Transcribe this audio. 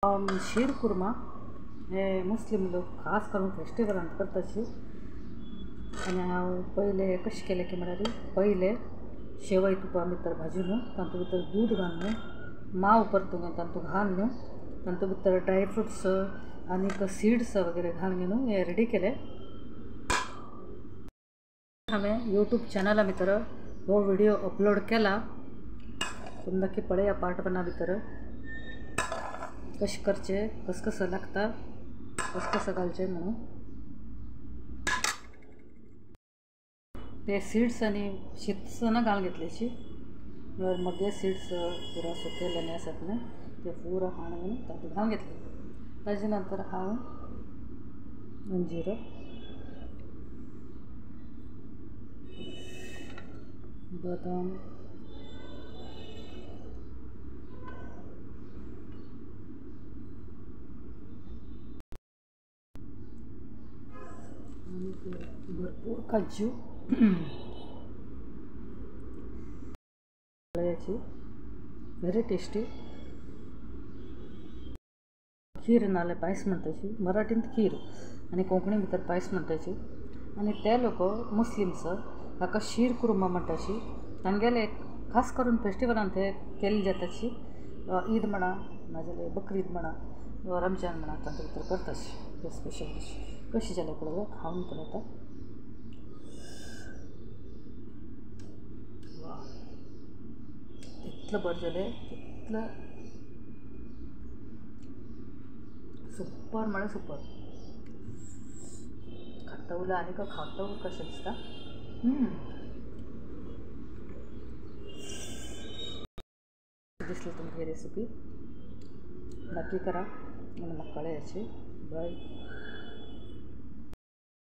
शीर कुर्मा हे मुस्लिम लोक खास करून फेस्टिवलांत करताची। आनी हांव पयले कशें केलें की म्हळ्यार पयले शेवय तुपा भितर भाजून तातूंत भितर दूद घालून माव परतून तातूंत घालून तातूंत भितर ड्रायफ्रुट्स आनी सीड्स वगैरे घालून हे रेडी केले। हांवें यूट्यूब चॅनला भितर हो व्हिडिओ अपलोड केला, तुम्ही नक्की पळया पार्ट 1 भितर कशें करचें, कसं लागता, कसं घालचें म्हणून। ते सीड्स आनी शीतसना घालून घेतलीशी मगे सीड्स पुरा सुकयलेले आसात न्हय ते पुरा हाडून तातूंत घालून घेतले। ताजे नंतर हांव अंजीर, बदाम, भरपूर काजू व्हेरी टेस्टी खीर नाले पायस म्हणटाची, मराठींत खीर आनी कोंकणी भितर पायस म्हणटाची। आनी ते लोक मुस्लिम्स हाका शीर कुर्मा म्हणटाची। तांगेले खास करून फेस्टिवलांत हे केल्ली जाताची। ईद म्हणा नाजाल्यार बकरीद म्हणा वा रमजान म्हणा तातूंत भितर करताची हे स्पेशल डिश। कशी जाल्यार पळोवया, खावन पळयता। वा इतलें बरें जालें, इतलें सुपर म्हळ्यार सुपर। खाता उरल्यार आनीक खाता कशें दिसता। दिसली तुमकां ही रेसिपी, नक्की करा आनी म्हाका कळयाची। बाय।